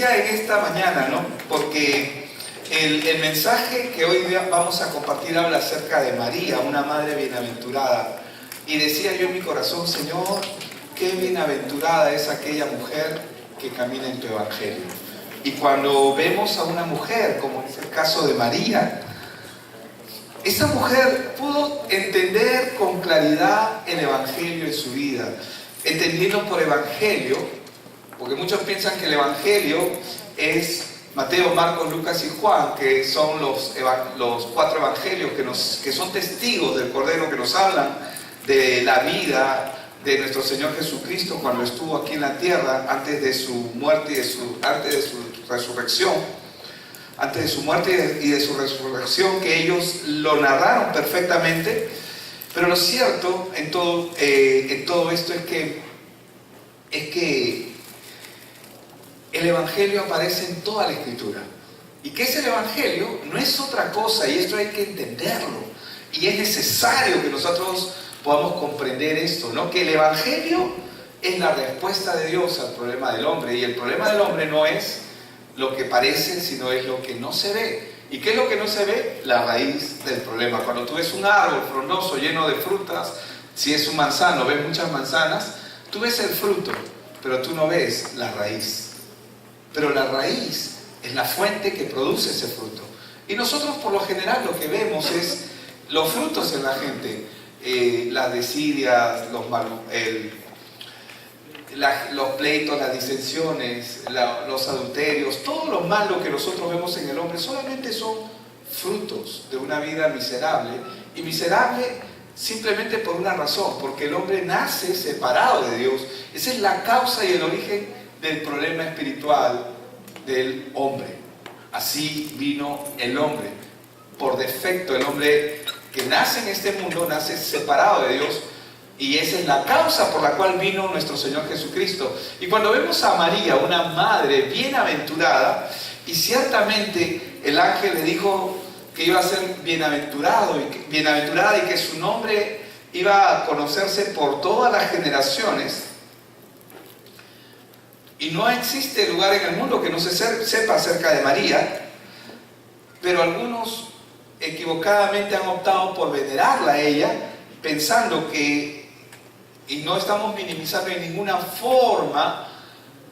decía en esta mañana, ¿no? Porque el mensaje que hoy día vamos a compartir habla acerca de María, una madre bienaventurada. Y decía yo en mi corazón, Señor, qué bienaventurada es aquella mujer que camina en tu evangelio. Y cuando vemos a una mujer, como es el caso de María, esa mujer pudo entender con claridad el evangelio en su vida. Entendiendo por evangelio, porque muchos piensan que el evangelio es Mateo, Marcos, Lucas y Juan, que son los 4 evangelios que son testigos del Cordero, que nos hablan de la vida de nuestro Señor Jesucristo cuando estuvo aquí en la tierra, antes de su muerte y antes de su resurrección. Antes de su muerte y de su resurrección, que ellos lo narraron perfectamente. Pero lo cierto en todo esto es que el Evangelio aparece en toda la Escritura. ¿Y qué es el Evangelio? No es otra cosa, y esto hay que entenderlo. Y es necesario que nosotros podamos comprender esto, ¿no? Que el Evangelio es la respuesta de Dios al problema del hombre. Y el problema del hombre no es lo que parece, sino es lo que no se ve. ¿Y qué es lo que no se ve? La raíz del problema. Cuando tú ves un árbol frondoso lleno de frutas, si es un manzano, ves muchas manzanas, tú ves el fruto, pero tú no ves la raíz. Pero la raíz es la fuente que produce ese fruto. Y nosotros por lo general lo que vemos es los frutos en la gente, las desidias, los pleitos, las disensiones, los adulterios, todo lo malo que nosotros vemos en el hombre solamente son frutos de una vida miserable. Y miserable simplemente por una razón, porque el hombre nace separado de Dios. Esa es la causa y el origen del problema espiritual del hombre. Así vino el hombre. Por defecto, el hombre que nace en este mundo nace separado de Dios. Y esa es la causa por la cual vino nuestro Señor Jesucristo. Y cuando vemos a María, una madre bienaventurada, y ciertamente el ángel le dijo que iba a ser bienaventurada y que su nombre iba a conocerse por todas las generaciones. Y no existe lugar en el mundo que no se sepa acerca de María, pero algunos equivocadamente han optado por venerarla a ella, pensando que, y no estamos minimizando en ninguna forma,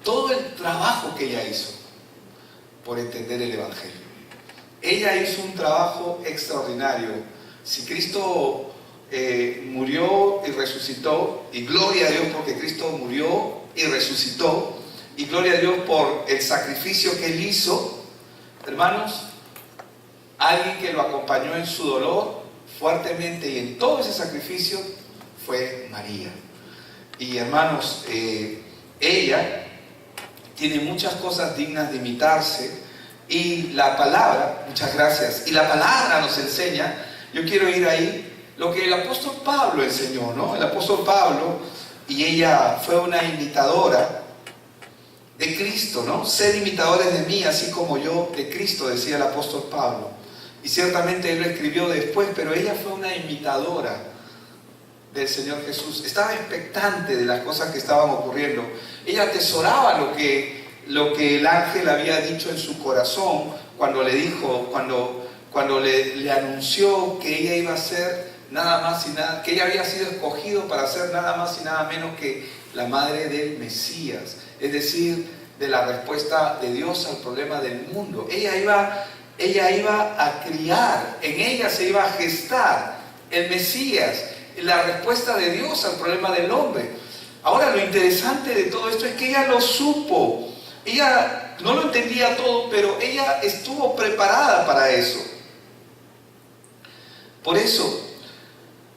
todo el trabajo que ella hizo por entender el Evangelio. Ella hizo un trabajo extraordinario. Si Cristo murió y resucitó, y gloria a Dios porque Cristo murió y resucitó, y gloria a Dios por el sacrificio que Él hizo, hermanos, alguien que lo acompañó en su dolor fuertemente y en todo ese sacrificio fue María. Y hermanos, ella tiene muchas cosas dignas de imitarse, y la palabra, muchas gracias, y la palabra nos enseña, yo quiero ir ahí, lo que el apóstol Pablo enseñó, ¿no? El apóstol Pablo, y ella fue una imitadora de Cristo, ¿no? Sed imitadores de mí, así como yo de Cristo, decía el apóstol Pablo. Y ciertamente él lo escribió después, pero ella fue una imitadora del Señor Jesús. Estaba expectante de las cosas que estaban ocurriendo. Ella atesoraba lo que el ángel había dicho en su corazón cuando le dijo, cuando le anunció que ella iba a ser nada más y nada, que ella había sido escogido para ser nada más y nada menos que la madre del Mesías, es decir, de la respuesta de Dios al problema del mundo. Ella iba a criar, en ella se iba a gestar el Mesías, la respuesta de Dios al problema del hombre. Ahora, lo interesante de todo esto es que ella lo supo. Ella no lo entendía todo, pero ella estuvo preparada para eso. Por eso,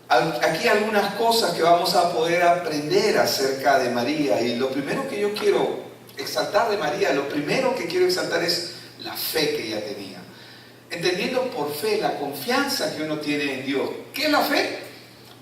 aquí hay algunas cosas que vamos a poder aprender acerca de María. Y lo primero que yo quiero exaltar de María, lo primero que quiero exaltar es la fe que ella tenía. Entendiendo por fe la confianza que uno tiene en Dios. ¿Qué es la fe?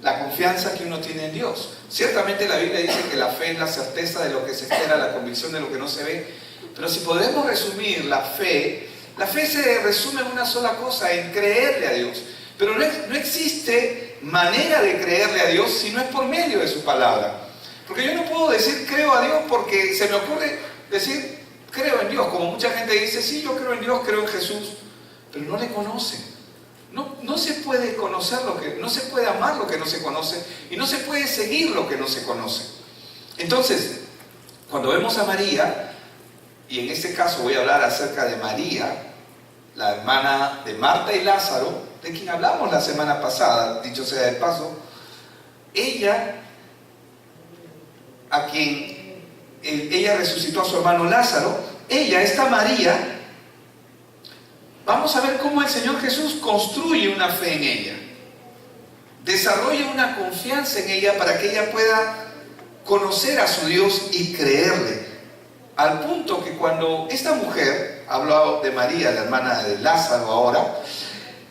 La confianza que uno tiene en Dios. Ciertamente la Biblia dice que la fe es la certeza de lo que se espera, la convicción de lo que no se ve. Pero si podemos resumir la fe se resume en una sola cosa, en creerle a Dios. Pero no existe manera de creerle a Dios si no es por medio de su palabra. Porque yo no puedo decir creo a Dios porque se me ocurre decir creo en Dios, como mucha gente dice, sí, yo creo en Dios, creo en Jesús, pero no le conocen. No se puede conocer no se puede amar lo que no se conoce, y no se puede seguir lo que no se conoce. Entonces, cuando vemos a María, y en este caso voy a hablar acerca de María, la hermana de Marta y Lázaro, de quien hablamos la semana pasada, dicho sea de paso, ella, a quien ella resucitó a su hermano Lázaro, esta María, vamos a ver cómo el Señor Jesús construye una fe en ella, desarrolla una confianza en ella para que ella pueda conocer a su Dios y creerle, al punto que cuando esta mujer, hablo de María, la hermana de Lázaro ahora,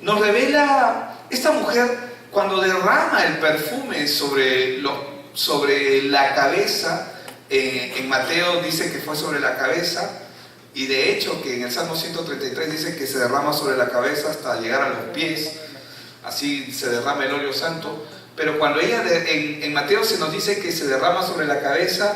nos revela, esta mujer cuando derrama el perfume sobre la cabeza, en Mateo dice que fue sobre la cabeza, y de hecho que en el Salmo 133 dice que se derrama sobre la cabeza hasta llegar a los pies, así se derrama el óleo santo. Pero cuando ella, en Mateo se nos dice que se derrama sobre la cabeza,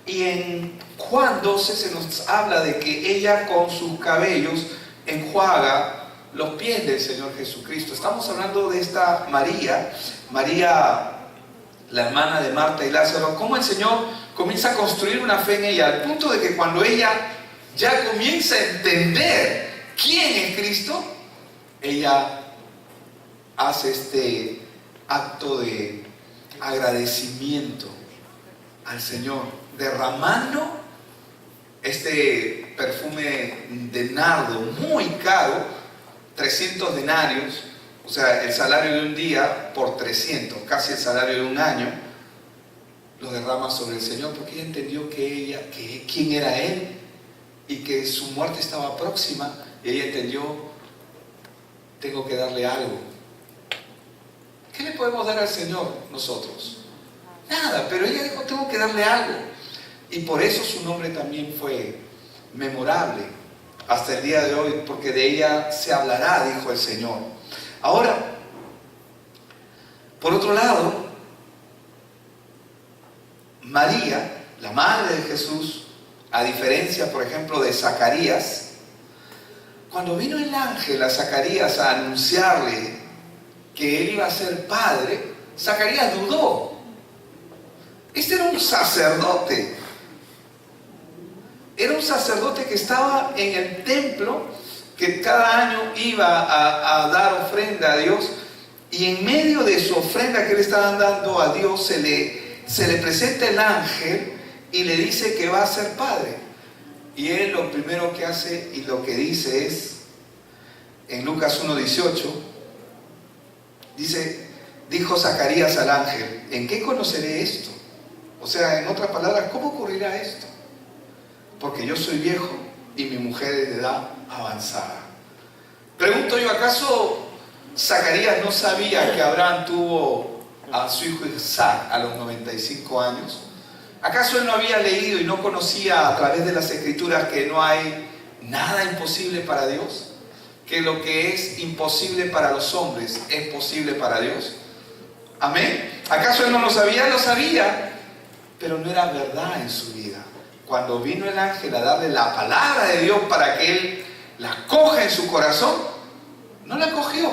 y en Juan 12 se nos habla de que ella con sus cabellos enjuaga los pies del Señor Jesucristo. Estamos hablando de esta María, la hermana de Marta y Lázaro, cómo el Señor comienza a construir una fe en ella, al punto de que cuando ella ya comienza a entender quién es Cristo, ella hace este acto de agradecimiento al Señor, derramando este perfume de nardo muy caro, 300 denarios, o sea, el salario de un día por 300, casi el salario de un año, lo derrama sobre el Señor, porque ella entendió quién era Él, y que su muerte estaba próxima, y ella entendió, tengo que darle algo. ¿Qué le podemos dar al Señor nosotros? Nada, pero ella dijo, tengo que darle algo. Y por eso su nombre también fue memorable hasta el día de hoy, porque de ella se hablará, dijo el Señor. Ahora, por otro lado, María, la madre de Jesús, a diferencia, por ejemplo, de Zacarías, cuando vino el ángel a Zacarías a anunciarle que él iba a ser padre, Zacarías dudó. Este era un sacerdote. Era un sacerdote que estaba en el templo, que cada año iba a dar ofrenda a Dios, y en medio de su ofrenda que él estaba dando a Dios se le presenta el ángel y le dice que va a ser padre. Y él lo primero que hace y lo que dice es, en Lucas 1:18, dice, dijo Zacarías al ángel, ¿en qué conoceré esto? O sea, en otras palabras, ¿cómo ocurrirá esto? Porque yo soy viejo y mi mujer es de edad avanzada. Pregunto yo, ¿acaso Zacarías no sabía que Abraham tuvo a su hijo Isaac a los 95 años? ¿Acaso él no había leído y no conocía a través de las Escrituras que no hay nada imposible para Dios? Que lo que es imposible para los hombres es posible para Dios. ¿Amén? ¿Acaso él no lo sabía? Lo sabía, pero no era verdad en su vida. Cuando vino el ángel a darle la palabra de Dios para que él la coja en su corazón, no la cogió.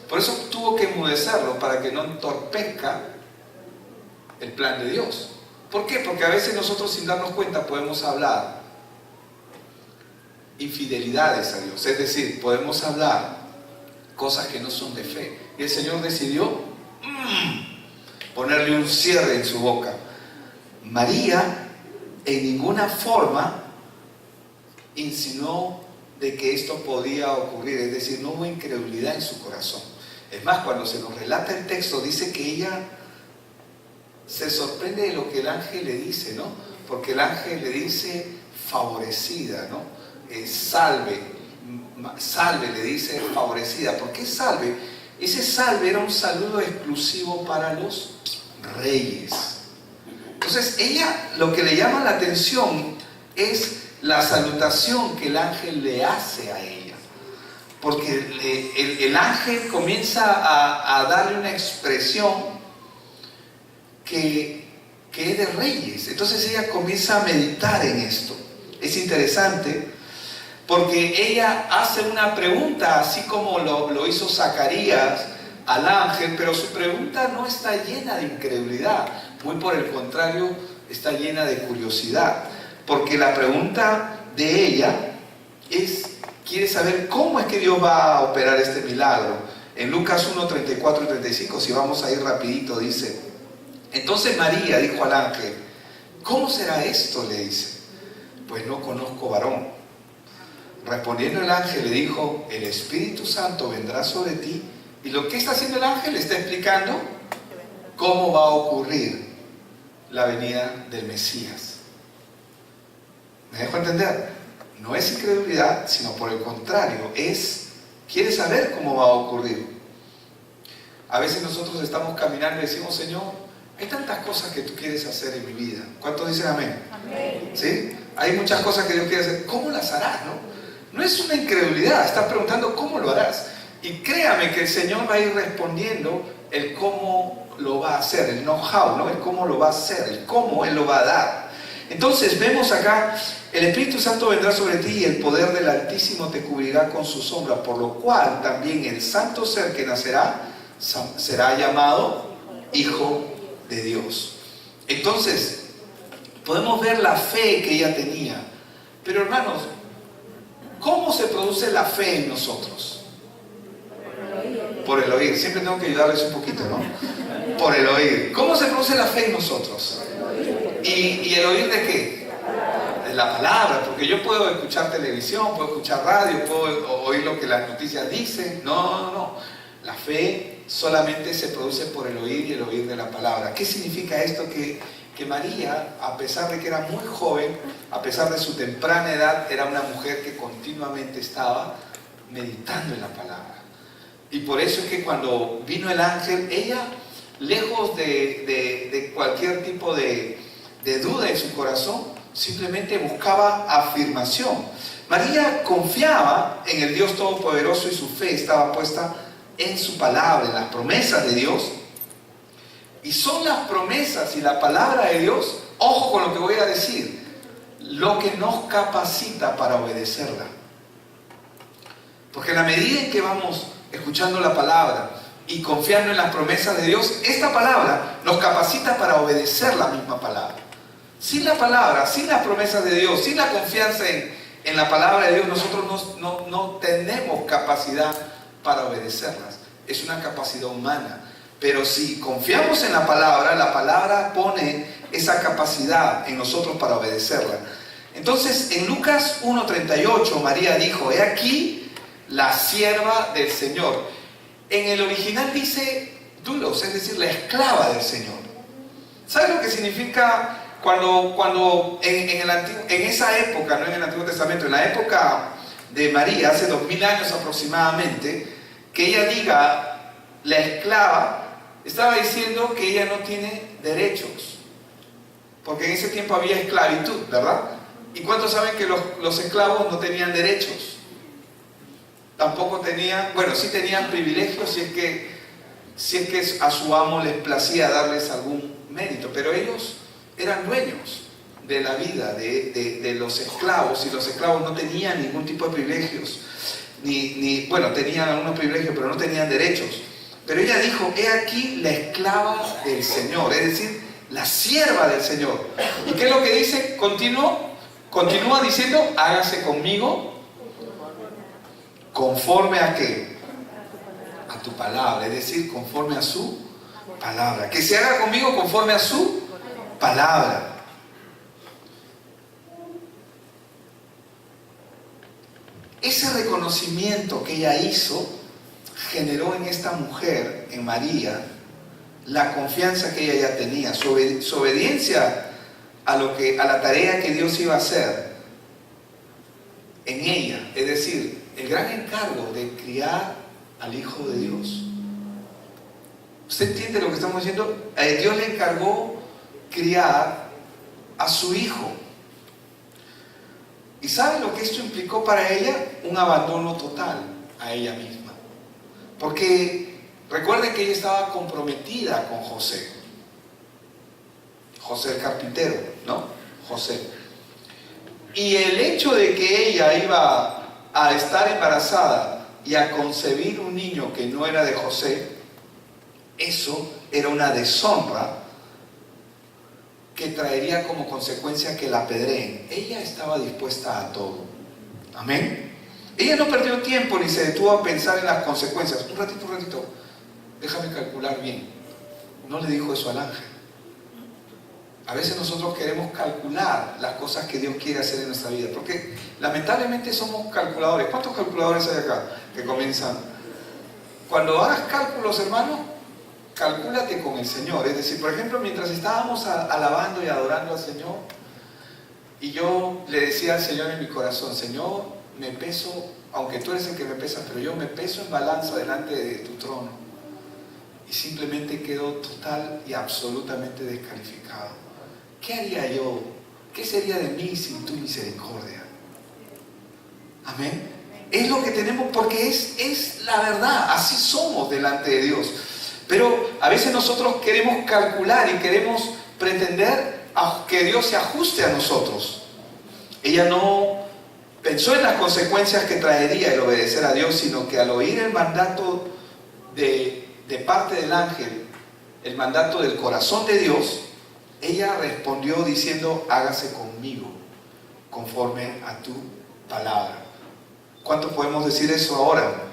Por eso tuvo que enmudecerlo, para que no entorpezca el plan de Dios. ¿Por qué? Porque a veces nosotros, sin darnos cuenta, podemos hablar infidelidades a Dios. Es decir, podemos hablar cosas que no son de fe. Y el Señor decidió ponerle un cierre en su boca. María en ninguna forma insinuó de que esto podía ocurrir, es decir, no hubo incredulidad en su corazón. Es más, cuando se nos relata el texto, dice que ella se sorprende de lo que el ángel le dice, ¿no? Porque el ángel le dice favorecida, ¿no? Salve, le dice favorecida. ¿Por qué salve? Ese salve era un saludo exclusivo para los reyes. Entonces, ella, lo que le llama la atención es la salutación que el ángel le hace a ella. Porque el ángel comienza a darle una expresión que es de reyes. Entonces ella comienza a meditar en esto. Es interesante porque ella hace una pregunta, así como lo hizo Zacarías al ángel, pero su pregunta no está llena de incredulidad, muy por el contrario, está llena de curiosidad, porque la pregunta de ella quiere saber cómo es que Dios va a operar este milagro. En Lucas 1, 34 y 35, si vamos a ir rapidito, dice: entonces María dijo al ángel: ¿cómo será esto?, le dice, pues no conozco varón. Respondiendo el ángel le dijo: el Espíritu Santo vendrá sobre ti. Y lo que está haciendo el ángel está explicando cómo va a ocurrir la venida del Mesías. ¿Me dejo entender? No es incredulidad, sino por el contrario, quiere saber cómo va a ocurrir. A veces nosotros estamos caminando y decimos: Señor, hay tantas cosas que tú quieres hacer en mi vida. ¿Cuántos dicen amén? Amén. ¿Sí? Hay muchas cosas que Dios quiere hacer. ¿Cómo las harás? No es una incredulidad, estás preguntando cómo lo harás. Y créame que el Señor va a ir respondiendo el cómo lo va a hacer, el know-how, ¿no? El cómo lo va a hacer, el cómo Él lo va a dar. Entonces vemos acá: el Espíritu Santo vendrá sobre ti y el poder del Altísimo te cubrirá con su sombra, por lo cual también el santo ser que nacerá será llamado Hijo de Dios. Entonces podemos ver la fe que ella tenía. Pero hermanos, ¿cómo se produce la fe en nosotros? Por el oír. Siempre tengo que ayudarles un poquito, ¿no? Por el oír. ¿Cómo se produce la fe en nosotros? ¿Y el oír de qué? De la palabra. Porque yo puedo escuchar televisión, puedo escuchar radio, puedo oír lo que las noticias dicen. No. La fe solamente se produce por el oír y el oír de la palabra. ¿Qué significa esto? Que María, a pesar de que era muy joven, a pesar de su temprana edad, era una mujer que continuamente estaba meditando en la palabra. Y por eso es que cuando vino el ángel, ella, lejos de cualquier tipo de duda en su corazón, simplemente buscaba afirmación. María confiaba en el Dios Todopoderoso y su fe estaba puesta en su palabra, en las promesas de Dios. Y son las promesas y la palabra de Dios, ojo con lo que voy a decir, lo que nos capacita para obedecerla. Porque en la medida en que vamos escuchando la palabra y confiando en las promesas de Dios, esta palabra nos capacita para obedecer la misma palabra. Sin la palabra, sin las promesas de Dios, sin la confianza en la palabra de Dios, nosotros no tenemos capacidad para obedecerlas. Es una capacidad humana. Pero si confiamos en la palabra pone esa capacidad en nosotros para obedecerla. Entonces, en Lucas 1:38, María dijo: he aquí la sierva del Señor. En el original dice doulos, es decir, la esclava del Señor. ¿Sabe lo que significa cuando en esa época, no en el Antiguo Testamento, en la época de María, hace 2000 años aproximadamente, que ella diga la esclava, estaba diciendo que ella no tiene derechos, porque en ese tiempo había esclavitud, ¿verdad? ¿Y cuántos saben que los esclavos no tenían derechos? Tampoco tenían, bueno, sí tenían privilegios si es que a su amo les placía darles algún mérito, pero ellos eran dueños de la vida de los esclavos, y los esclavos no tenían ningún tipo de privilegios, bueno, tenían algunos privilegios, pero no tenían derechos. Pero ella dijo: he aquí la esclava del Señor, es decir, la sierva del Señor. ¿Y qué es lo que dice? Continúa diciendo: hágase conmigo conforme a qué? A tu palabra, es decir, conforme a su palabra. Que se haga conmigo conforme a su palabra. Ese reconocimiento que ella hizo generó en esta mujer, en María, la confianza que ella ya tenía, su obediencia a la tarea que Dios iba a hacer en ella, es decir, el gran encargo de criar al Hijo de Dios. ¿Usted entiende lo que estamos diciendo? Dios le encargó criar a su Hijo. ¿Y sabe lo que esto implicó para ella? Un abandono total a ella misma. Porque recuerden que ella estaba comprometida con José. José el carpintero, ¿no? José. Y el hecho de que ella iba a estar embarazada y a concebir un niño que no era de José, eso era una deshonra que traería como consecuencia que la apedreen. Ella estaba dispuesta a todo. Amén. Ella no perdió tiempo ni se detuvo a pensar en las consecuencias. Un ratito, déjame calcular bien. No le dijo eso al ángel. A veces nosotros queremos calcular las cosas que Dios quiere hacer en nuestra vida, porque lamentablemente somos calculadores. ¿Cuántos calculadores hay acá que comienzan? Cuando hagas cálculos, hermano, calcúlate con el Señor. Es decir, por ejemplo, mientras estábamos alabando y adorando al Señor, y yo le decía al Señor en mi corazón: Señor, me peso, aunque tú eres el que me pesa, pero yo me peso en balanza delante de tu trono, y simplemente quedo total y absolutamente descalificado. ¿Qué haría yo? ¿Qué sería de mí sin tu misericordia? Amén. Es lo que tenemos, porque es la verdad. Así somos delante de Dios. Pero a veces nosotros queremos calcular y queremos pretender que Dios se ajuste a nosotros. Ella no pensó en las consecuencias que traería el obedecer a Dios, sino que al oír el mandato de parte del ángel, el mandato del corazón de Dios, ella respondió diciendo: hágase conmigo conforme a tu palabra. ¿Cuánto podemos decir eso ahora?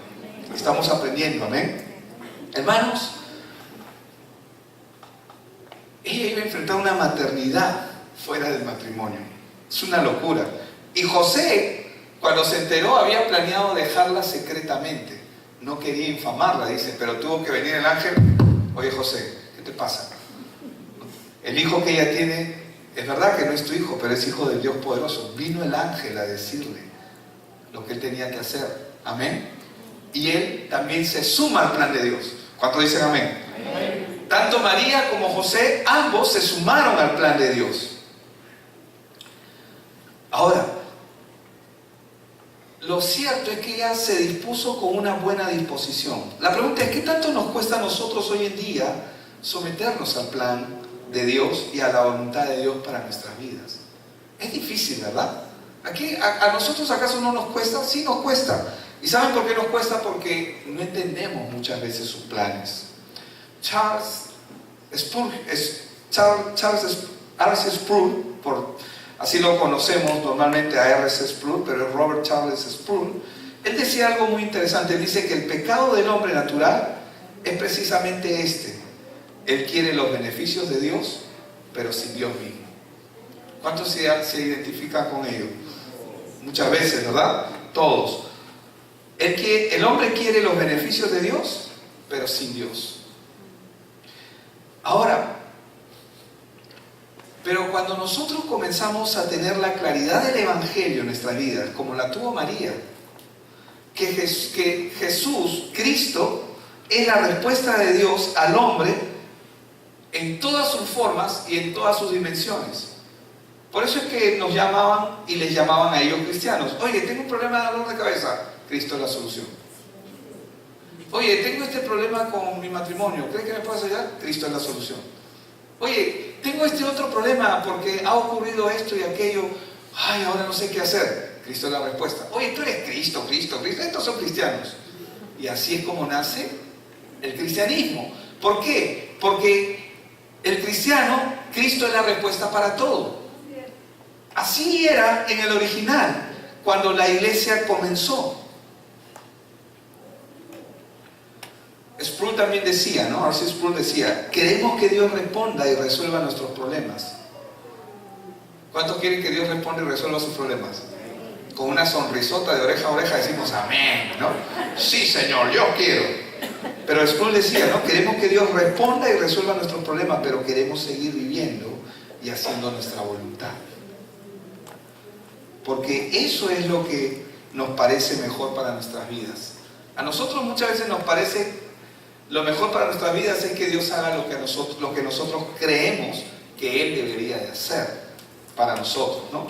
Estamos aprendiendo, amén. Hermanos, ella iba a enfrentar una maternidad fuera del matrimonio. Es una locura. Y José, cuando se enteró, había planeado dejarla secretamente. No quería infamarla, dice, pero tuvo que venir el ángel. Oye, José, ¿qué te pasa? El hijo que ella tiene, es verdad que no es tu hijo, pero es hijo del Dios poderoso. Vino el ángel a decirle lo que él tenía que hacer. Amén. Y él también se suma al plan de Dios. ¿Cuántos dicen amén? Amén. Tanto María como José, ambos se sumaron al plan de Dios. Ahora, lo cierto es que ella se dispuso con una buena disposición. La pregunta es: ¿qué tanto nos cuesta a nosotros hoy en día someternos al plan de Dios y a la voluntad de Dios para nuestras vidas? Es difícil, ¿verdad? Aquí, ¿a nosotros acaso no nos cuesta? Sí nos cuesta. ¿Y saben por qué nos cuesta? Porque no entendemos muchas veces sus planes. Charles R.C. Sproul, así lo conocemos normalmente a R.C. Sproul, pero es Robert Charles Sproul. Él decía algo muy interesante. Él dice que el pecado del hombre natural es precisamente este: él quiere los beneficios de Dios, pero sin Dios mismo. ¿Cuántos se identifican con ello? Muchas veces, ¿verdad? Todos. El hombre quiere los beneficios de Dios, pero sin Dios. Ahora, pero cuando nosotros comenzamos a tener la claridad del Evangelio en nuestra vida, como la tuvo María, que Jesús, Cristo, es la respuesta de Dios al hombre en todas sus formas y en todas sus dimensiones. Por eso es que nos llamaban y les llamaban a ellos cristianos. Oye, tengo un problema de dolor de cabeza. Cristo es la solución. Oye, tengo este problema con mi matrimonio. ¿Crees que me puedes ayudar? Cristo es la solución. Oye, tengo este otro problema porque ha ocurrido esto y aquello. Ay, ahora no sé qué hacer. Cristo es la respuesta. Oye, tú eres Cristo. Estos son cristianos. Y así es como nace el cristianismo. ¿Por qué? Porque el cristiano, Cristo es la respuesta para todo. Así era en el original, cuando la iglesia comenzó. Sproul también decía, ¿no? R.C. Sproul decía: queremos que Dios responda y resuelva nuestros problemas. ¿Cuántos quieren que Dios responda y resuelva sus problemas? Con una sonrisota de oreja a oreja decimos amén, ¿no? Sí, Señor, yo quiero. Pero Sproul decía, ¿no? Queremos que Dios responda y resuelva nuestros problemas, pero queremos seguir viviendo y haciendo nuestra voluntad. Porque eso es lo que nos parece mejor para nuestras vidas. A nosotros muchas veces nos parece lo mejor para nuestras vidas es que Dios haga lo que nosotros creemos que Él debería de hacer para nosotros, ¿no?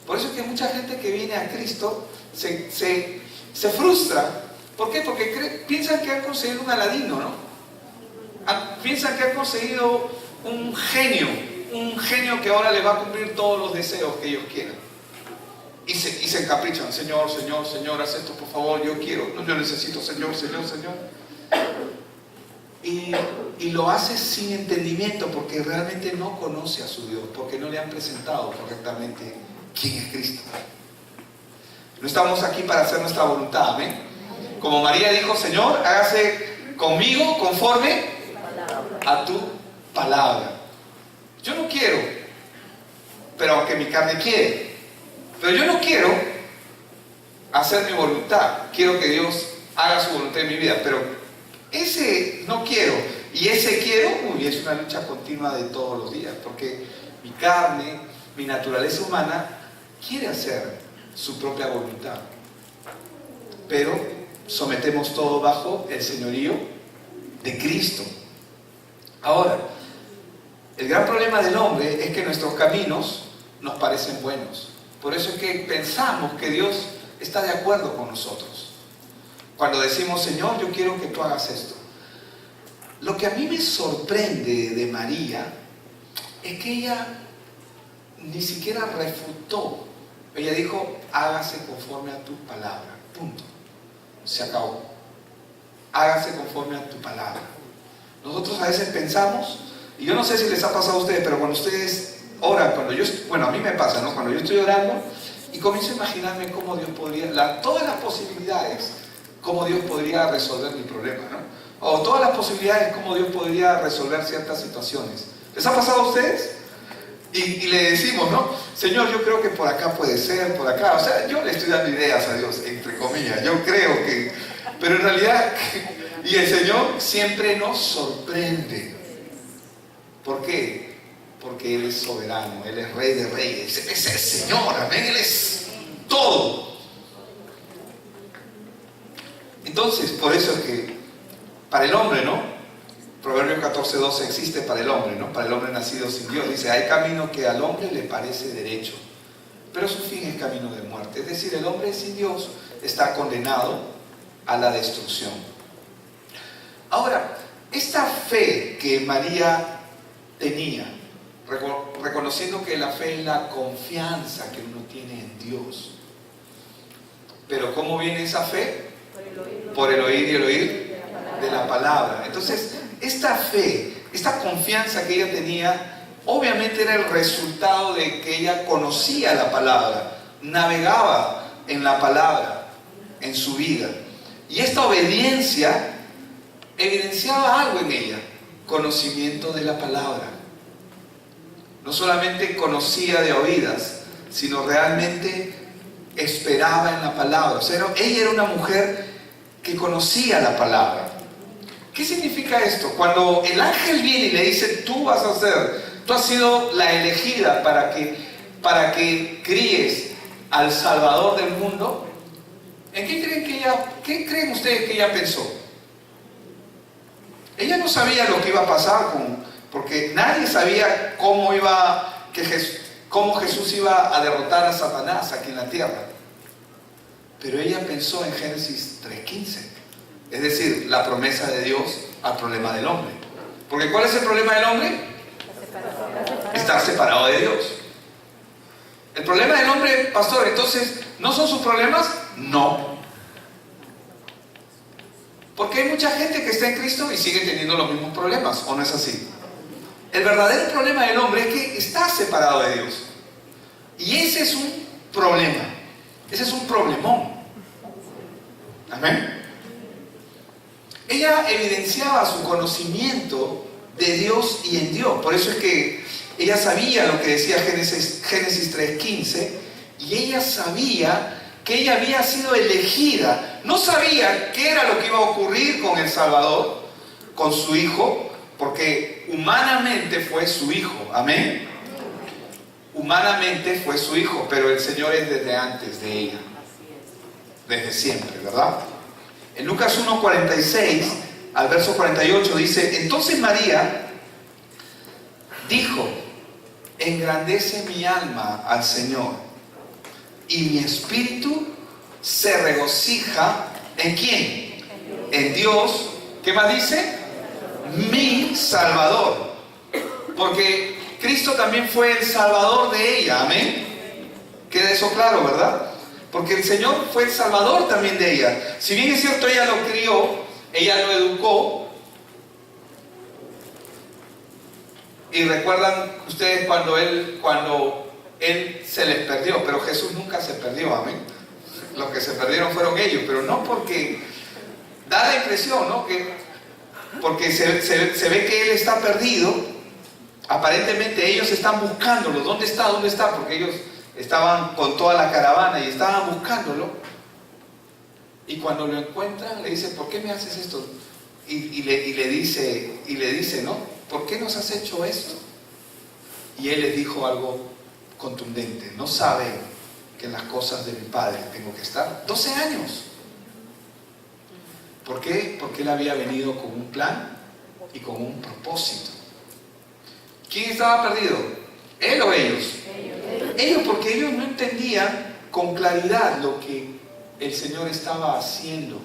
Por eso es que mucha gente que viene a Cristo se frustra. ¿Por qué? Porque piensan que han conseguido un Aladino, ¿no? Piensan que han conseguido un genio que ahora les va a cumplir todos los deseos que ellos quieran. y se encaprichan. Señor, Señor, Señor, haz esto por favor, yo quiero. No, yo necesito, Señor, Señor, Señor. Y lo hace sin entendimiento porque realmente no conoce a su Dios, porque no le han presentado correctamente quién es Cristo. No estamos aquí para hacer nuestra voluntad, amén. Como María dijo, Señor, hágase conmigo conforme a tu palabra. Yo no quiero, pero aunque mi carne quiere, pero yo no quiero hacer mi voluntad, quiero que Dios haga su voluntad en mi vida, pero ese no quiero y ese quiero, es una lucha continua de todos los días, porque mi carne, mi naturaleza humana quiere hacer su propia voluntad, pero sometemos todo bajo el señorío de Cristo. Ahora, el gran problema del hombre es que nuestros caminos nos parecen buenos. Por eso es que pensamos que Dios está de acuerdo con nosotros. Cuando decimos, Señor, yo quiero que tú hagas esto. Lo que a mí me sorprende de María es que ella ni siquiera refutó. Ella dijo, hágase conforme a tu palabra. Punto. Se acabó. Hágase conforme a tu palabra. Nosotros a veces pensamos, y yo no sé si les ha pasado a ustedes, pero cuando ustedes oran, a mí me pasa, ¿no? Cuando yo estoy orando y comienzo a imaginarme cómo Dios podría, todas las posibilidades, cómo Dios podría resolver mi problema, ¿no? O todas las posibilidades, cómo Dios podría resolver ciertas situaciones. ¿Les ha pasado a ustedes? Y le decimos, ¿no? Señor, yo creo que por acá puede ser, por acá. O sea, yo le estoy dando ideas a Dios, entre comillas. Yo creo que... Pero en realidad... Y el Señor siempre nos sorprende. ¿Por qué? Porque Él es soberano, Él es Rey de Reyes, Él es el Señor, amén, Él es todo. Entonces, por eso es que para el hombre, ¿no? Proverbios 14:12 existe para el hombre, ¿no? Para el hombre nacido sin Dios. Dice, hay camino que al hombre le parece derecho, pero su fin es camino de muerte. Es decir, el hombre sin Dios está condenado a la destrucción. Ahora, esta fe que María tenía, reconociendo que la fe es la confianza que uno tiene en Dios. Pero ¿cómo viene esa fe? Por el oír y el oír de la palabra. Entonces, esta fe, esta confianza que ella tenía, obviamente era el resultado de que ella conocía la palabra, navegaba en la palabra, en su vida. Y esta obediencia evidenciaba algo en ella, conocimiento de la palabra. No solamente conocía de oídas, sino realmente esperaba en la palabra. O sea, ella era una mujer que conocía la palabra. ¿Qué significa esto? Cuando el ángel viene y le dice, tú vas a ser, tú has sido la elegida para que críes al Salvador del mundo, ¿en qué creen ustedes que ella pensó? Ella no sabía lo que iba a pasar porque nadie sabía cómo Jesús iba a derrotar a Satanás aquí en la tierra. Pero ella pensó en Génesis 3:15, es decir, la promesa de Dios al problema del hombre. Porque ¿cuál es el problema del hombre? Estar separado de Dios. El problema del hombre, pastor, entonces, ¿no son sus problemas? No. Porque hay mucha gente que está en Cristo y sigue teniendo los mismos problemas, ¿o no es así? El verdadero problema del hombre es que está separado de Dios. Y ese es un problema. Ese es un problemón. Amén. Ella evidenciaba su conocimiento de Dios y en Dios. Por eso es que ella sabía lo que decía Génesis 3:15. Y ella sabía que ella había sido elegida. No sabía qué era lo que iba a ocurrir con el Salvador, con su hijo, porque humanamente fue su hijo. Amén. Humanamente fue su hijo, pero el Señor es desde antes de ella. Desde siempre, ¿verdad? En Lucas 1:46 al verso 48 dice, entonces María dijo, engrandece mi alma al Señor y mi espíritu se regocija ¿en quién? En Dios. ¿Qué más dice? Mi Salvador. Porque Cristo también fue el Salvador de ella. Amén. Queda eso claro, ¿verdad? Porque el Señor fue el salvador también de ella. Si bien es cierto, ella lo crió, ella lo educó. Y recuerdan ustedes cuando él se les perdió, pero Jesús nunca se perdió, amén. Los que se perdieron fueron ellos, pero no porque da la impresión, ¿no? Porque se ve que él está perdido. Aparentemente ellos están buscándolo. ¿Dónde está? ¿Dónde está? Porque ellos estaban con toda la caravana y estaban buscándolo. Y cuando lo encuentran, le dicen, ¿por qué me haces esto? Y le dice, ¿no? ¿Por qué nos has hecho esto? Y él les dijo algo contundente. No saben que en las cosas de mi Padre tengo que estar. 12 años. ¿Por qué? Porque él había venido con un plan y con un propósito. ¿Quién estaba perdido? ¿Él o ellos? Ellos, porque ellos no entendían con claridad lo que el Señor estaba haciendo.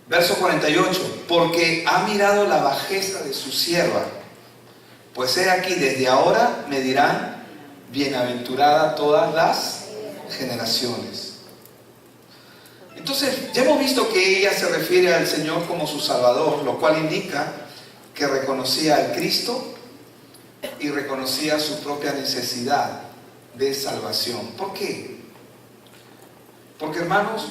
Verso 48. Porque ha mirado la bajeza de su sierva. Pues he aquí, desde ahora me dirán, bienaventurada todas las generaciones. Entonces, ya hemos visto que ella se refiere al Señor como su Salvador, lo cual indica que reconocía al Cristo y reconocía su propia necesidad de salvación. ¿Por qué? Porque, hermanos,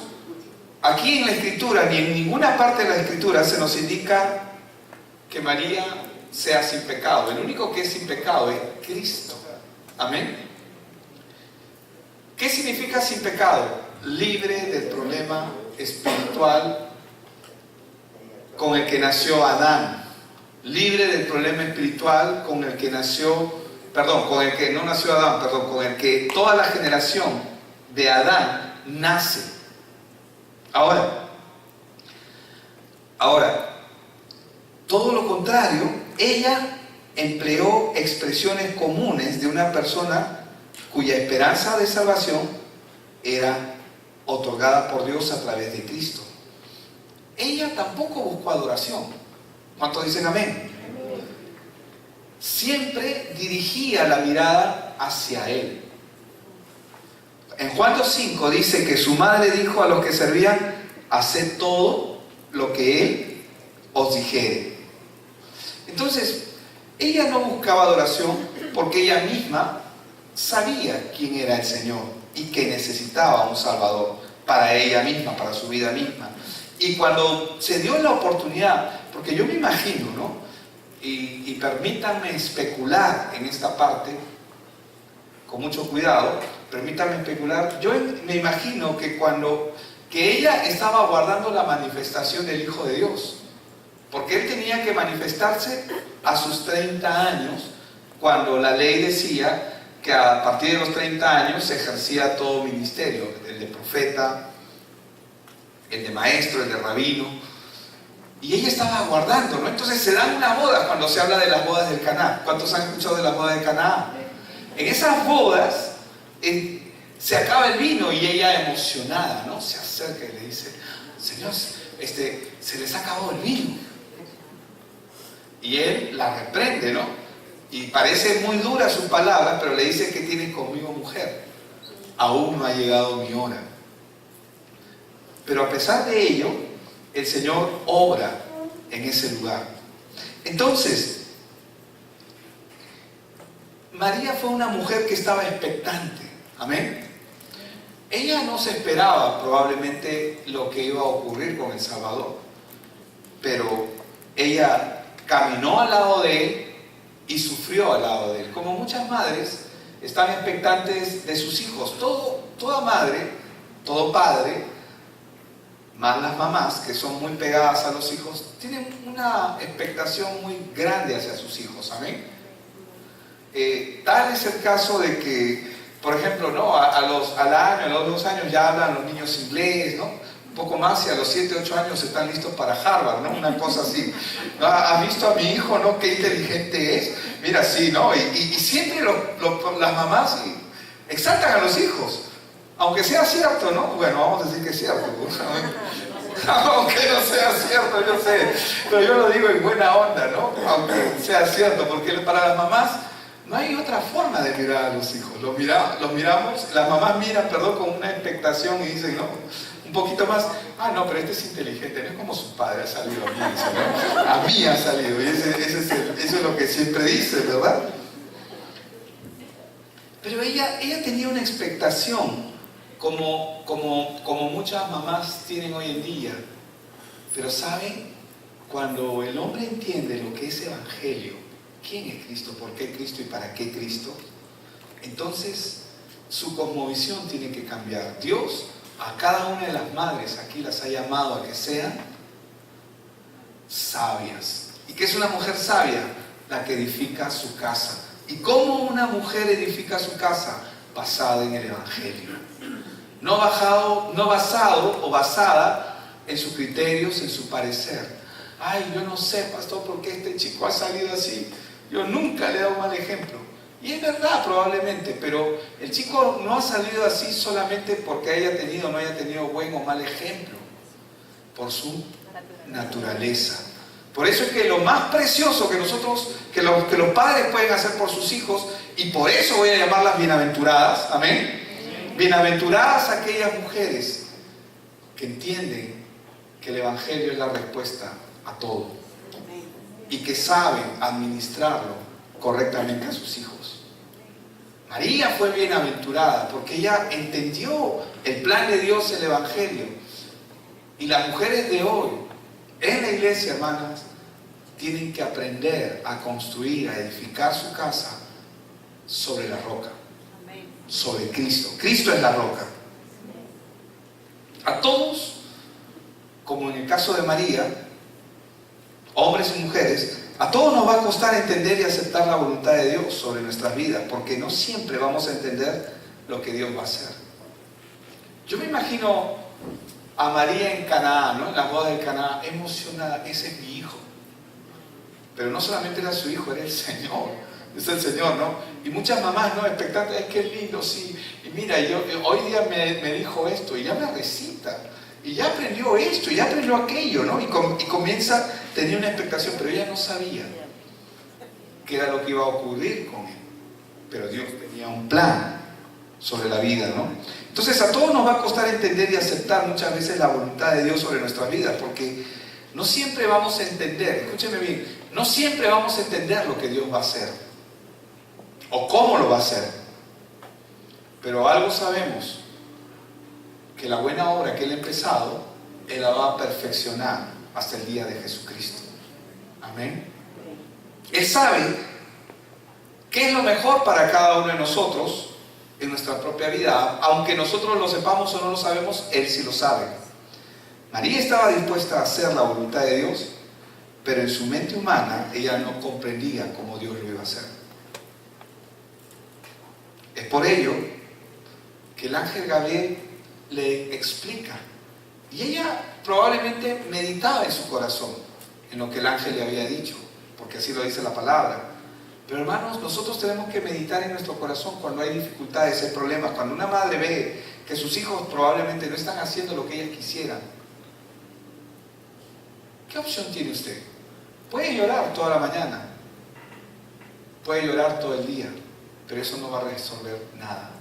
aquí en la Escritura, ni en ninguna parte de la Escritura se nos indica que María sea sin pecado. El único que es sin pecado es Cristo. Amén. ¿Qué significa sin pecado? Libre del problema espiritual con el que nació Adán. Libre del problema espiritual con el que con el que no nació Adán, con el que toda la generación de Adán nace. Ahora, todo lo contrario, ella empleó expresiones comunes de una persona cuya esperanza de salvación era otorgada por Dios a través de Cristo. Ella tampoco buscó adoración. ¿Cuántos dicen amén? Siempre dirigía la mirada hacia Él. En Juan 2:5 dice que su madre dijo a los que servían, haced todo lo que Él os dijere. Entonces, ella no buscaba adoración porque ella misma sabía quién era el Señor y que necesitaba un Salvador para ella misma, para su vida misma. Y cuando se dio la oportunidad, porque yo me imagino, ¿no? Y permítanme especular en esta parte, con mucho cuidado, permítanme especular, yo me imagino que que ella estaba guardando la manifestación del Hijo de Dios, porque Él tenía que manifestarse a sus 30 años, cuando la ley decía que a partir de los 30 años se ejercía todo ministerio, el de profeta, el de maestro, el de rabino, y ella estaba aguardando, ¿no? Entonces se dan una boda cuando se habla de las bodas del Caná. ¿Cuántos han escuchado de las bodas de Caná? En esas bodas se acaba el vino y ella emocionada, ¿no? Se acerca y le dice, Señor, se les ha acabado el vino. Y él la reprende, ¿no? Y parece muy dura su palabra, pero le dice, ¿qué tienes conmigo, mujer? Aún no ha llegado mi hora. Pero a pesar de ello, el Señor obra en ese lugar. Entonces, María fue una mujer que estaba expectante. Amén. Ella no se esperaba probablemente lo que iba a ocurrir con el Salvador, pero ella caminó al lado de Él y sufrió al lado de Él. Como muchas madres están expectantes de sus hijos. Toda madre, todo padre, más las mamás que son muy pegadas a los hijos, tienen una expectación muy grande hacia sus hijos. Amén. Tal es el caso de que, por ejemplo, ¿no? a los 2 años ya hablan los niños inglés, ¿no? Un poco más, y a los 7, 8 años están listos para Harvard, ¿no? Una cosa así. ¿No? ¿Has visto a mi hijo, no? Qué inteligente es. Mira, sí, ¿no? Y siempre las mamás exaltan a los hijos. Aunque sea cierto, ¿no? Bueno, vamos a decir que es cierto. Aunque no sea cierto, yo sé. Pero yo lo digo en buena onda, ¿no? Aunque sea cierto, porque para las mamás No hay otra forma de mirar a los hijos. Los miramos, las mamás miran, con una expectación y dicen, no, un poquito más, no, pero este es inteligente, no es como su padre, ha salido a mí, ¿no? A mí ha salido, y eso es lo que siempre dice, ¿verdad? Pero ella tenía una expectación, como muchas mamás tienen hoy en día. Pero ¿saben? Cuando el hombre entiende lo que es evangelio, quién es Cristo, por qué Cristo y para qué Cristo, entonces su cosmovisión tiene que cambiar. Dios a cada una de las madres aquí las ha llamado a que sean sabias. ¿Y qué es una mujer sabia? La que edifica su casa. ¿Y cómo una mujer edifica su casa? Basada en el evangelio. No basado o basada en sus criterios, en su parecer. Ay, yo no sé, pastor, por qué este chico ha salido así. Yo nunca le he dado un mal ejemplo. Y es verdad, probablemente, pero el chico no ha salido así solamente porque haya tenido o no haya tenido buen o mal ejemplo, por su naturaleza. Por eso es que lo más precioso que los padres pueden hacer por sus hijos, y por eso voy a llamarlas bienaventuradas, amén. Bienaventuradas aquellas mujeres que entienden que el evangelio es la respuesta a todo y que saben administrarlo correctamente a sus hijos. María fue bienaventurada porque ella entendió el plan de Dios, el evangelio. Y las mujeres de hoy en la iglesia, hermanas, tienen que aprender a construir, a edificar su casa sobre la roca, sobre Cristo. Cristo es la roca. A todos, como en el caso de María, hombres y mujeres, a todos nos va a costar entender y aceptar la voluntad de Dios sobre nuestras vidas, porque no siempre vamos a entender lo que Dios va a hacer. Yo me imagino a María en Caná, ¿no? En las bodas de Caná, emocionada. Ese es mi hijo. Pero no solamente era su hijo, era el Señor. Es el Señor, ¿no? Y muchas mamás, ¿no? Expectantes, es que es lindo, sí. Y mira, hoy día me dijo esto, y ya me recita. Y ya aprendió esto, y ya aprendió aquello, ¿no? Y comienza, tenía una expectación, pero ella no sabía qué era lo que iba a ocurrir con él. Pero Dios tenía un plan sobre la vida, ¿no? Entonces a todos nos va a costar entender y aceptar muchas veces la voluntad de Dios sobre nuestras vidas, porque no siempre vamos a entender, escúcheme bien, no siempre vamos a entender lo que Dios va a hacer, o cómo lo va a hacer. Pero algo sabemos, que la buena obra que Él ha empezado, Él la va a perfeccionar hasta el día de Jesucristo. Amén. Él sabe qué es lo mejor para cada uno de nosotros en nuestra propia vida. Aunque nosotros lo sepamos o no lo sabemos, Él sí lo sabe. María estaba dispuesta a hacer la voluntad de Dios, pero en su mente humana ella no comprendía cómo Dios lo iba a hacer. Es por ello que el ángel Gabriel le explica, y ella probablemente meditaba en su corazón en lo que el ángel le había dicho, porque así lo dice la palabra. Pero hermanos, nosotros tenemos que meditar en nuestro corazón cuando hay dificultades, hay problemas, cuando una madre ve que sus hijos probablemente no están haciendo lo que ella quisiera. ¿Qué opción tiene usted? Puede llorar toda la mañana, puede llorar todo el día, pero eso no va a resolver nada.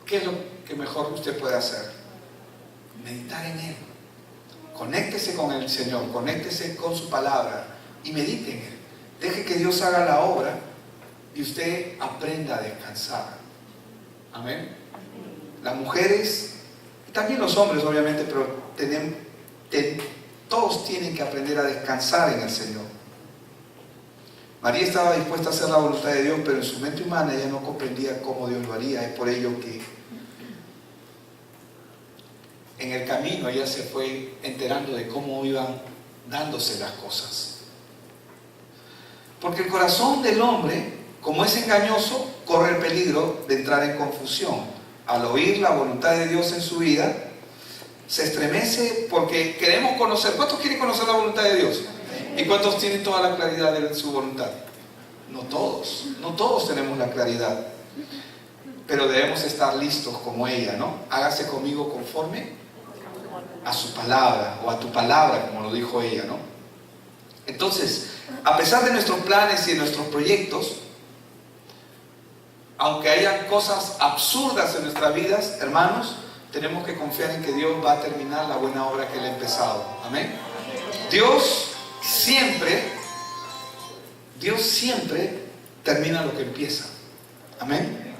¿Qué es lo que mejor usted puede hacer? Meditar en Él. Conéctese con el Señor, conéctese con su palabra y medite en Él. Deje que Dios haga la obra y usted aprenda a descansar. Amén. Las mujeres, y también los hombres obviamente, pero todos tienen que aprender a descansar en el Señor. María estaba dispuesta a hacer la voluntad de Dios, pero en su mente humana ella no comprendía cómo Dios lo haría. Es por ello que en el camino ella se fue enterando de cómo iban dándose las cosas. Porque el corazón del hombre, como es engañoso, corre el peligro de entrar en confusión. Al oír la voluntad de Dios en su vida, se estremece porque queremos conocer. ¿Cuántos quieren conocer la voluntad de Dios? ¿Y cuántos tienen toda la claridad de su voluntad? No todos tenemos la claridad. Pero debemos estar listos como ella, ¿no? Hágase conmigo conforme a su palabra, o a tu palabra, como lo dijo ella, ¿no? Entonces, a pesar de nuestros planes y de nuestros proyectos, aunque haya cosas absurdas en nuestras vidas, hermanos, tenemos que confiar en que Dios va a terminar la buena obra que Él ha empezado. Amén. Dios siempre termina lo que empieza. Amén.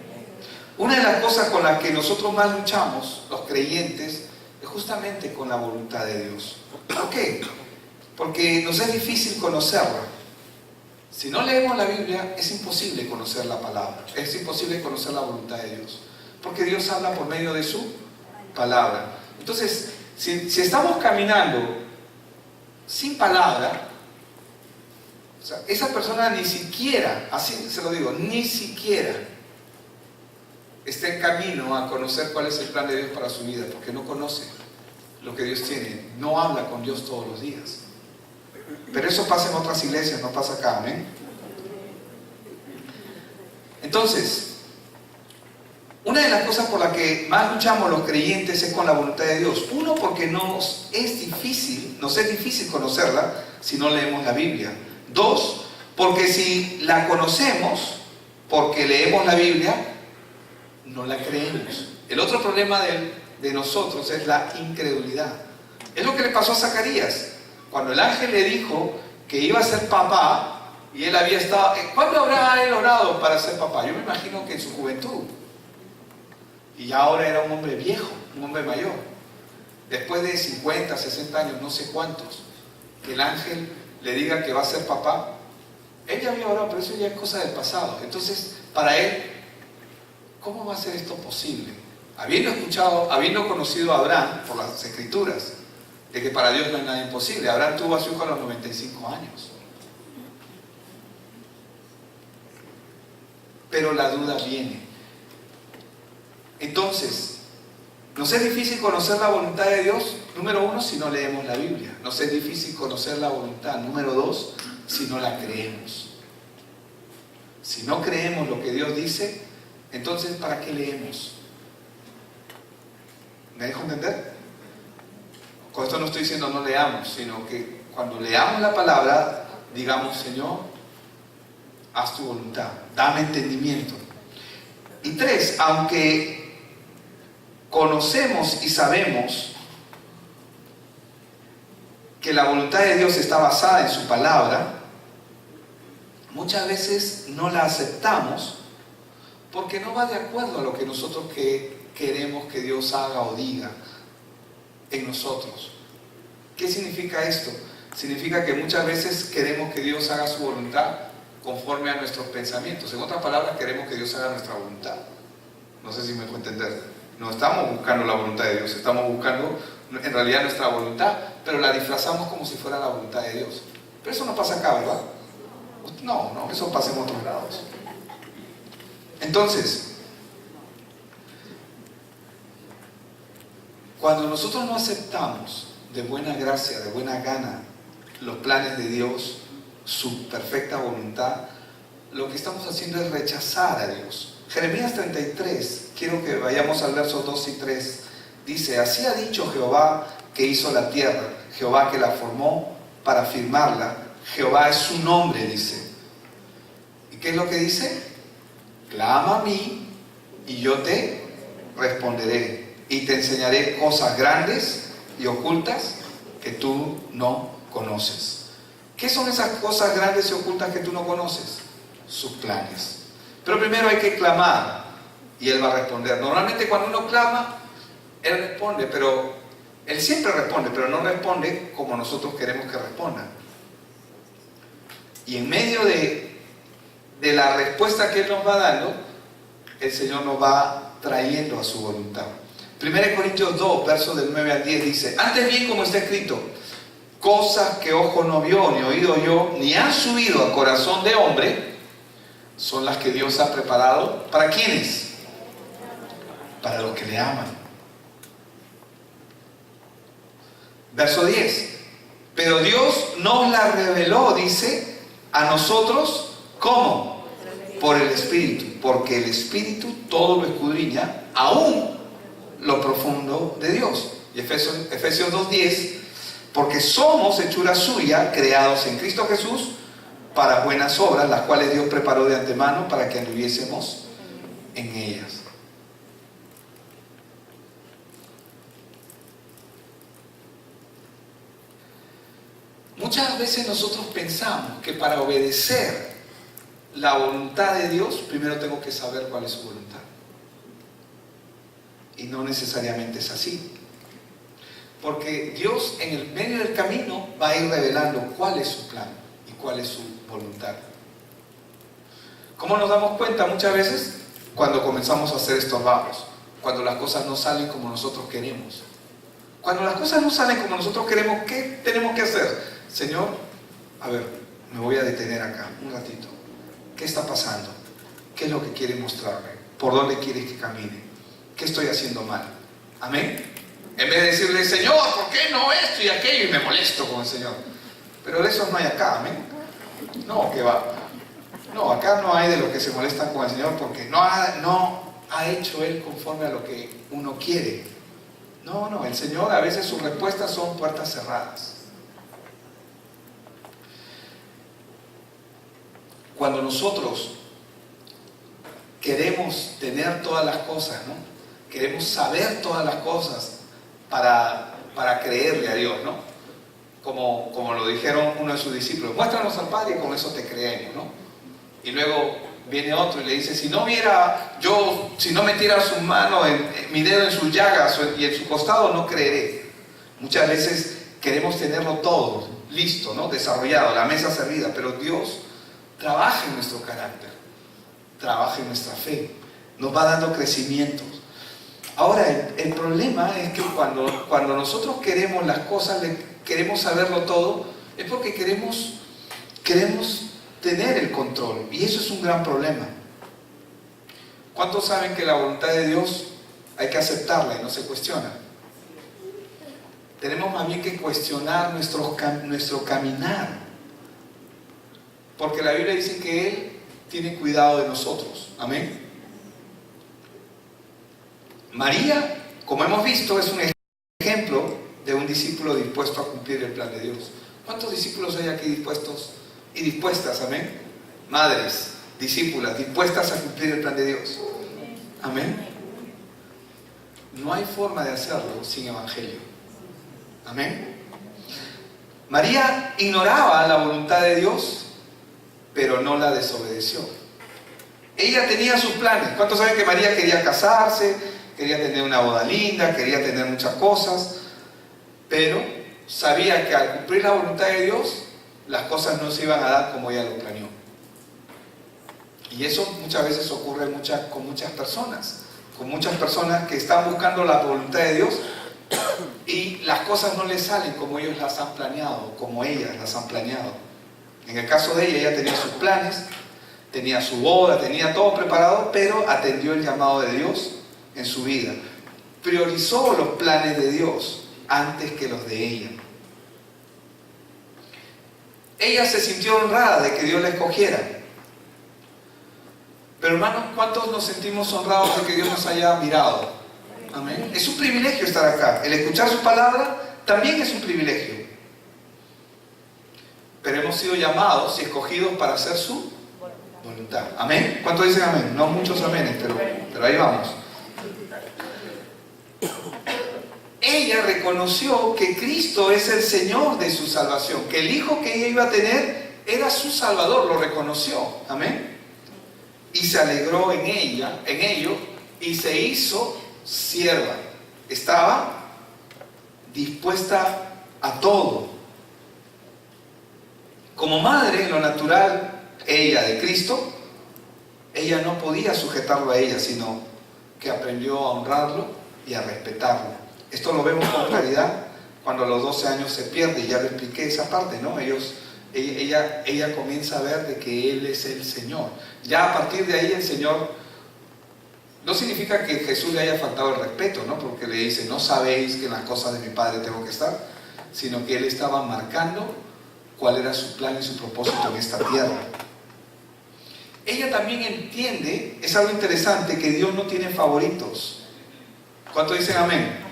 Una de las cosas con las que nosotros más luchamos, los creyentes, es justamente con la voluntad de Dios. ¿Por qué? Porque nos es difícil conocerla. Si no leemos la Biblia, es imposible conocer la palabra. Es imposible conocer la voluntad de Dios. Porque Dios habla por medio de su palabra. Entonces, si estamos caminando sin palabra, o sea, esa persona ni siquiera, así se lo digo, ni siquiera está en camino a conocer cuál es el plan de Dios para su vida, porque no conoce lo que Dios tiene, no habla con Dios todos los días. Pero eso pasa en otras iglesias, no pasa acá, ¿amén? Entonces, una de las cosas por las que más luchamos los creyentes es con la voluntad de Dios. Uno, porque nos es difícil conocerla si no leemos la Biblia. Dos, porque si la conocemos, porque leemos la Biblia, no la creemos. El otro problema de nosotros es la incredulidad. Es lo que le pasó a Zacarías. Cuando el ángel le dijo que iba a ser papá, y él había estado... ¿Cuándo habrá él orado para ser papá? Yo me imagino que en su juventud. Y ahora era un hombre viejo, un hombre mayor. Después de 50, 60 años, no sé cuántos, que el ángel le diga que va a ser papá. Él ya había orado, pero eso ya es cosa del pasado. Entonces, para él, ¿cómo va a ser esto posible? Habiendo conocido a Abraham por las Escrituras, de que para Dios no hay nada imposible. Abraham tuvo a su hijo a los 95 años. Pero la duda viene. Entonces, nos es difícil conocer la voluntad de Dios, número uno, si no leemos la Biblia. Nos es difícil conocer la voluntad, número dos, si no la creemos. Si no creemos lo que Dios dice, entonces ¿para qué leemos? ¿Me dejo entender? Con esto no estoy diciendo no leamos, sino que cuando leamos la palabra, digamos, Señor, haz tu voluntad, dame entendimiento. Y tres, aunque conocemos y sabemos que la voluntad de Dios está basada en su palabra, muchas veces no la aceptamos porque no va de acuerdo a lo que nosotros queremos que Dios haga o diga en nosotros. ¿Qué significa esto? Significa que muchas veces queremos que Dios haga su voluntad conforme a nuestros pensamientos. En otras palabras, queremos que Dios haga nuestra voluntad. No sé si me dejo entender. No estamos buscando la voluntad de Dios, estamos buscando en realidad nuestra voluntad, pero la disfrazamos como si fuera la voluntad de Dios. Pero eso no pasa acá, ¿verdad? No, eso pasa en otros lados. Entonces, cuando nosotros no aceptamos de buena gracia, de buena gana, los planes de Dios, su perfecta voluntad, lo que estamos haciendo es rechazar a Dios. Jeremías 33, quiero que vayamos al verso 2 y 3, dice: así ha dicho Jehová que hizo la tierra, Jehová que la formó para firmarla, Jehová es su nombre, dice. ¿Y qué es lo que dice? Clama a mí y yo te responderé y te enseñaré cosas grandes y ocultas que tú no conoces. ¿Qué son esas cosas grandes y ocultas que tú no conoces? Sus planes. Pero primero hay que clamar y Él va a responder. Normalmente cuando uno clama, Él responde, pero Él siempre responde, pero no responde como nosotros queremos que responda. Y en medio de la respuesta que Él nos va dando, el Señor nos va trayendo a su voluntad. 1 Corintios 2, versos del 9 al 10 dice: antes bien, como está escrito, cosas que ojo no vio, ni oído oyó, ni han subido a corazón de hombre, son las que Dios ha preparado. ¿Para quiénes? Para los que le aman. Verso 10. Pero Dios nos la reveló, dice, a nosotros, ¿cómo? Por el Espíritu. Porque el Espíritu todo lo escudriña, aún lo profundo de Dios. Y Efesios 2:10, porque somos hechura suya, creados en Cristo Jesús, para buenas obras, las cuales Dios preparó de antemano para que anduviésemos en ellas. Muchas veces nosotros pensamos que para obedecer la voluntad de Dios, primero tengo que saber cuál es su voluntad. Y no necesariamente es así. Porque Dios en el medio del camino va a ir revelando cuál es su plan y cuál es su voluntad. ¿Cómo nos damos cuenta muchas veces? Cuando comenzamos a ser estorbados, cuando las cosas no salen como nosotros queremos. Cuando las cosas no salen como nosotros queremos, ¿qué tenemos que hacer? Señor, a ver, me voy a detener acá un ratito. ¿Qué está pasando? ¿Qué es lo que quiere mostrarme? ¿Por dónde quieres que camine? ¿Qué estoy haciendo mal? ¿Amén? En vez de decirle, Señor, ¿por qué no esto y aquello? Y me molesto con el Señor. Pero de esos no hay acá, ¿amén? No, que va. No, acá no hay de los que se molestan con el Señor porque no ha hecho Él conforme a lo que uno quiere. No, el Señor a veces sus respuestas son puertas cerradas. Cuando nosotros queremos tener todas las cosas, ¿no? Queremos saber todas las cosas para creerle a Dios, ¿no? Como lo dijeron uno de sus discípulos, muéstranos al Padre y con eso te creemos, ¿no? Y luego viene otro y le dice, si no metiera su mano, mi dedo en sus llagas y en su costado, no creeré. Muchas veces queremos tenerlo todo listo, ¿no? Desarrollado, la mesa servida, pero Dios trabaja en nuestro carácter, trabaja en nuestra fe, nos va dando crecimientos. Ahora, el problema es que cuando nosotros queremos las cosas, queremos saberlo todo, es porque queremos tener el control, y eso es un gran problema. ¿Cuántos saben que la voluntad de Dios hay que aceptarla y no se cuestiona? Tenemos más bien que cuestionar nuestro caminar, porque la Biblia dice que Él tiene cuidado de nosotros. Amén. María, como hemos visto, es un ejemplo de un discípulo dispuesto a cumplir el plan de Dios. ¿Cuántos discípulos hay aquí dispuestos y dispuestas? Amén. Madres, discípulas, dispuestas a cumplir el plan de Dios. Amén. No hay forma de hacerlo sin evangelio. Amén. María ignoraba la voluntad de Dios, pero no la desobedeció. Ella tenía sus planes. ¿Cuántos saben que María quería casarse, quería tener una boda linda, quería tener muchas cosas? Pero sabía que al cumplir la voluntad de Dios, las cosas no se iban a dar como ella lo planeó. Y eso muchas veces ocurre con muchas personas que están buscando la voluntad de Dios y las cosas no les salen como ellos las han planeado, como ellas las han planeado. En el caso de ella tenía sus planes, tenía su boda, tenía todo preparado, pero atendió el llamado de Dios en su vida. Priorizó los planes de Dios antes que los de ella. Ella se sintió honrada de que Dios la escogiera. Pero hermanos, ¿cuántos nos sentimos honrados de que Dios nos haya mirado? Amén. Es un privilegio estar acá. El escuchar su palabra también es un privilegio. Pero hemos sido llamados y escogidos para hacer su voluntad. Amén. ¿Cuántos dicen amén? No muchos amenes, pero ahí vamos. Ella reconoció que Cristo es el Señor de su salvación, que el hijo que ella iba a tener era su Salvador, lo reconoció. Amén. Y se alegró en ello, y se hizo sierva. Estaba dispuesta a todo. Como madre, en lo natural, ella de Cristo, ella no podía sujetarlo a ella, sino que aprendió a honrarlo y a respetarlo. Esto lo vemos con claridad cuando a los 12 años se pierde, y ya le expliqué esa parte, ¿no? Ella comienza a ver de que Él es el Señor. Ya a partir de ahí el Señor, no significa que Jesús le haya faltado el respeto, ¿no? Porque le dice, no sabéis que en las cosas de mi Padre tengo que estar, sino que Él estaba marcando cuál era su plan y su propósito en esta tierra. Ella también entiende, es algo interesante, que Dios no tiene favoritos. ¿Cuántos dicen amén?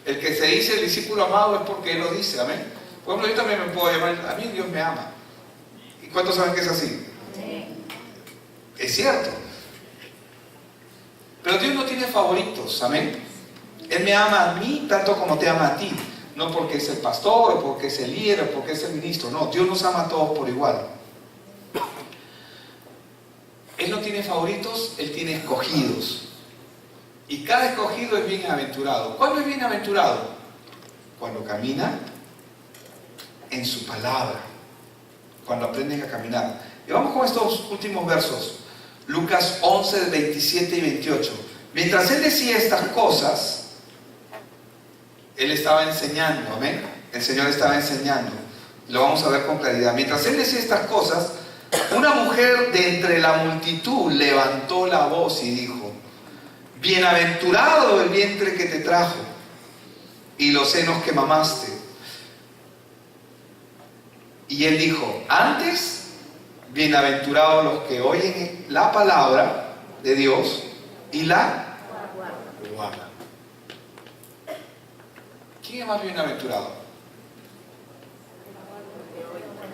El que se dice el discípulo amado es porque Él lo dice, amén. Por ejemplo, yo también me puedo llamar, a mí Dios me ama. ¿Y cuántos saben que es así? Es cierto. Pero Dios no tiene favoritos, amén. Él me ama a mí tanto como te ama a ti. No porque es el pastor, o porque es el líder, o porque es el ministro. No, Dios nos ama a todos por igual. Él no tiene favoritos, Él tiene escogidos. Y cada escogido es bienaventurado. ¿Cuándo es bienaventurado? Cuando camina en su palabra. Cuando aprenden a caminar. Y vamos con estos últimos versos. Lucas 11, 27 y 28. Mientras Él decía estas cosas, Él estaba enseñando, amén. El Señor estaba enseñando. Lo vamos a ver con claridad. Mientras Él decía estas cosas, una mujer de entre la multitud levantó la voz y dijo: bienaventurado el vientre que te trajo y los senos que mamaste. Y Él dijo: antes, bienaventurados los que oyen la palabra de Dios y la guardan. ¿Quién es más bienaventurado?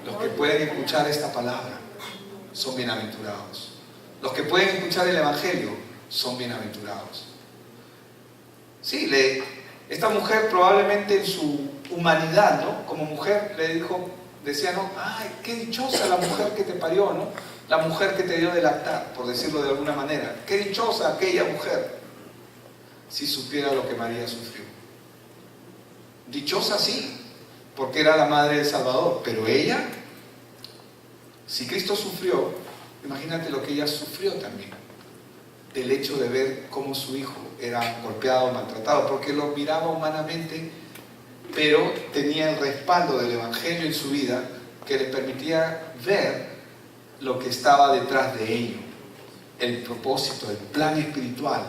Los que pueden escuchar esta palabra son bienaventurados. Los que pueden escuchar el Evangelio son bienaventurados. Sí, esta mujer probablemente en su humanidad, ¿no? Como mujer decía, ¿no? Ay, qué dichosa la mujer que te parió, ¿no? La mujer que te dio de lactar, por decirlo de alguna manera. Qué dichosa aquella mujer, si supiera lo que María sufrió. Dichosa sí, porque era la madre del Salvador, pero ella, si Cristo sufrió, imagínate lo que ella sufrió también, del hecho de ver cómo su hijo era golpeado, maltratado, porque lo miraba humanamente, pero tenía el respaldo del Evangelio en su vida que le permitía ver lo que estaba detrás de ello, el propósito, el plan espiritual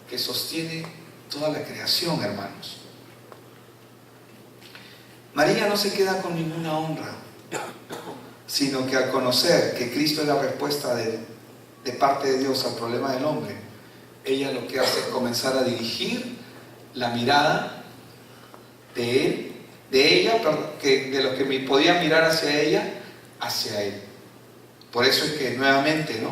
que sostiene toda la creación, hermanos. María no se queda con ninguna honra, sino que al conocer que Cristo es la respuesta de parte de Dios al problema del hombre, ella lo que hace es comenzar a dirigir la mirada de los que me podían mirar hacia ella, hacia Él. Por eso es que nuevamente, ¿no?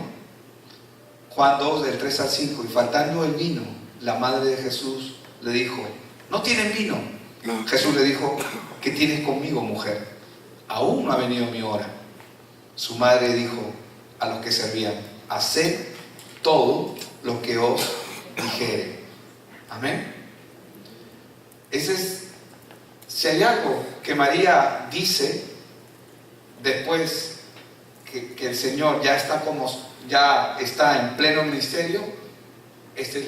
Juan 2, del 3 al 5, y faltando el vino, la madre de Jesús le dijo: ¿no tienen vino? Jesús le dijo: ¿qué tienes conmigo, mujer? Aún no ha venido mi hora. Su madre dijo a los que servían: haced todo lo que os dijere. Amén. Si hay algo que María dice después que el Señor ya está en pleno ministerio, este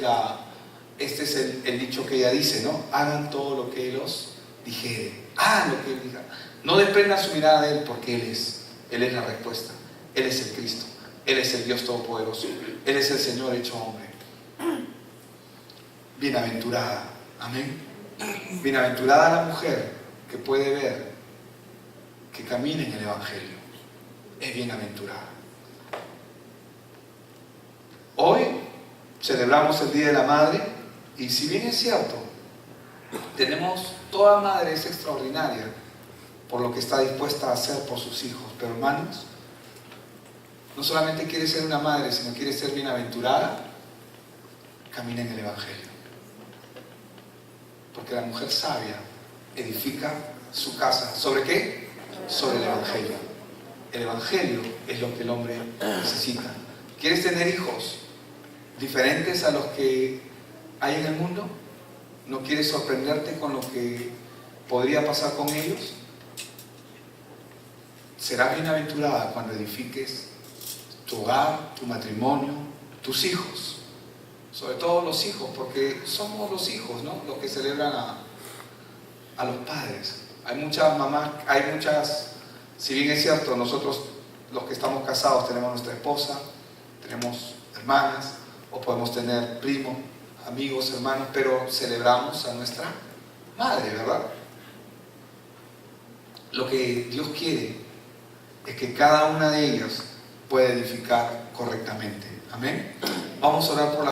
es el dicho que ella dice, ¿no? Hagan todo lo que Él os dijere. Hagan lo que Él diga. No desprendan su mirada de Él, porque Él es la respuesta. Él es el Cristo. Él es el Dios Todopoderoso. Él es el Señor hecho hombre. Bienaventurada. Amén. Bienaventurada la mujer que puede ver, que camina en el Evangelio. Es bienaventurada. Hoy celebramos el Día de la Madre, y si bien es cierto, toda madre es extraordinaria por lo que está dispuesta a hacer por sus hijos, pero hermanos, no solamente quiere ser una madre, sino quiere ser bienaventurada. Camina en el Evangelio, porque la mujer sabia edifica su casa. ¿Sobre qué? Sobre el Evangelio. El Evangelio es lo que el hombre necesita. ¿Quieres tener hijos diferentes a los que hay en el mundo? ¿No quieres sorprenderte con lo que podría pasar con ellos? Serás bienaventurada cuando edifiques tu hogar, tu matrimonio, tus hijos. Sobre todo los hijos, porque somos los hijos, ¿no?, los que celebran a los padres. Hay muchas mamás, si bien es cierto, nosotros los que estamos casados tenemos nuestra esposa, tenemos hermanas, o podemos tener primos, amigos, hermanos, pero celebramos a nuestra madre, ¿verdad? Lo que Dios quiere es que cada una de ellas pueda edificar correctamente. Amén. Vamos a orar por la